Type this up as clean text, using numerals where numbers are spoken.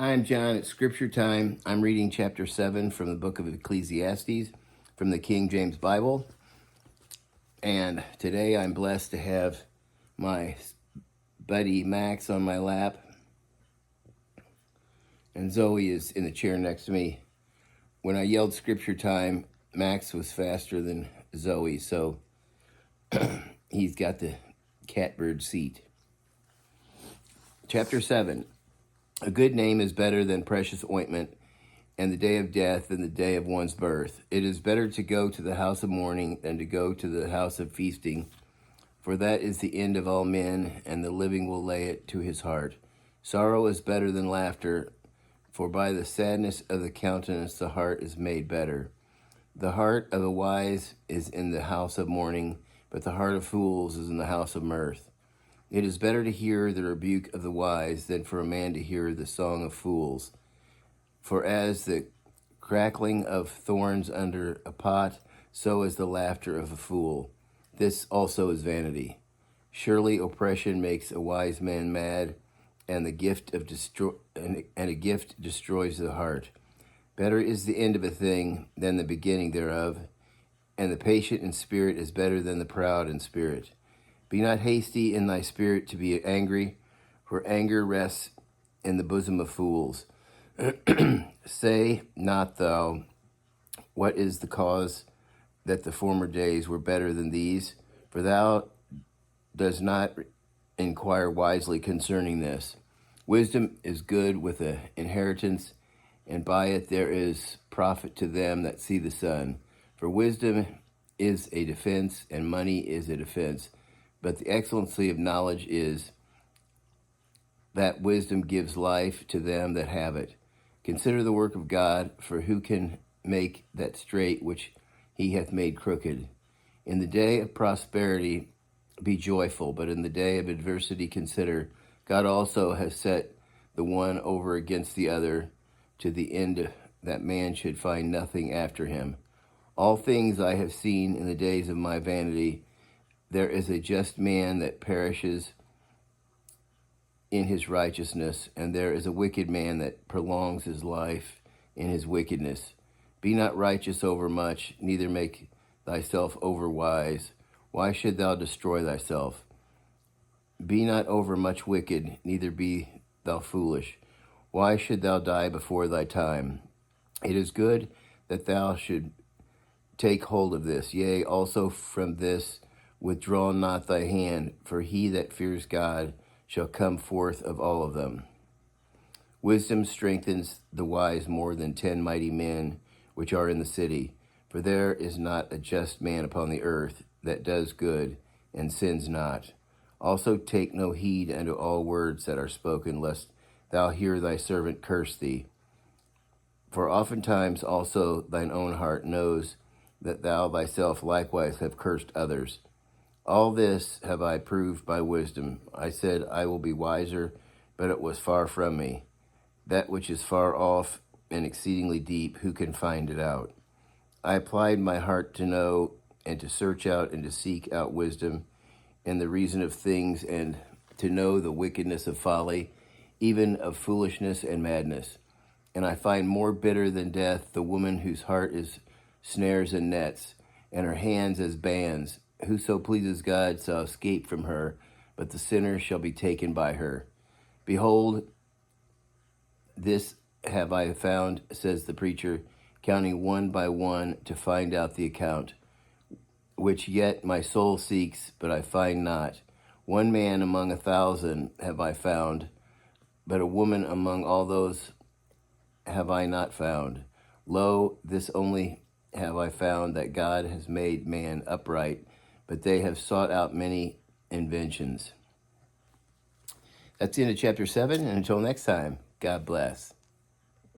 Hi, I'm John. It's Scripture Time. I'm reading chapter 7 from the book of Ecclesiastes from the King James Bible. And today I'm blessed to have my buddy Max on my lap. And Zoe is in the chair next to me. When I yelled Scripture Time, Max was faster than Zoe, so he's got the catbird seat. Chapter 7. A good name is better than precious ointment, and the day of death than the day of one's birth. It is better to go to the house of mourning than to go to the house of feasting, for that is the end of all men, and the living will lay it to his heart. Sorrow is better than laughter, for by the sadness of the countenance the heart is made better. The heart of the wise is in the house of mourning, but the heart of fools is in the house of mirth. It is better to hear the rebuke of the wise than for a man to hear the song of fools. For as the crackling of thorns under a pot, so is the laughter of a fool. This also is vanity. Surely oppression makes a wise man mad, and a gift destroys the heart. Better is the end of a thing than the beginning thereof, and the patient in spirit is better than the proud in spirit. Be not hasty in thy spirit to be angry, for anger rests in the bosom of fools. Say not thou, what is the cause that the former days were better than these? For thou dost not inquire wisely concerning this. Wisdom is good with an inheritance, and by it there is profit to them that see the sun. For wisdom is a defense, and money is a defense. But the excellency of knowledge is that wisdom gives life to them that have it. Consider the work of God, for who can make that straight which he hath made crooked? In the day of prosperity be joyful, but in the day of adversity consider, God also has set the one over against the other, to the end that man should find nothing after him. All things I have seen in the days of my vanity. There is a just man that perishes in his righteousness, and there is a wicked man that prolongs his life in his wickedness. Be not righteous over much, neither make thyself over wise. Why should thou destroy thyself? Be not over much wicked, neither be thou foolish. Why should thou die before thy time? It is good that thou should take hold of this, yea, also from this withdraw not thy hand, for he that fears God shall come forth of all of them. Wisdom strengthens the wise more than 10 mighty men which are in the city. For there is not a just man upon the earth that does good and sins not. Also take no heed unto all words that are spoken, lest thou hear thy servant curse thee. For oftentimes also thine own heart knows that thou thyself likewise have cursed others. All this have I proved by wisdom. I said, I will be wiser, but it was far from me. That which is far off and exceedingly deep, who can find it out? I applied my heart to know and to search out and to seek out wisdom and the reason of things, and to know the wickedness of folly, even of foolishness and madness. And I find more bitter than death the woman whose heart is snares and nets, and her hands as bands. Whoso pleases God shall escape from her, but the sinner shall be taken by her. Behold, this have I found, says the preacher, counting one by one to find out the account, which yet my soul seeks, but I find not. One man among 1,000 have I found, but a woman among all those have I not found. Lo, this only have I found, that God has made man upright, but they have sought out many inventions. That's the end of chapter 7, and until next time, God bless.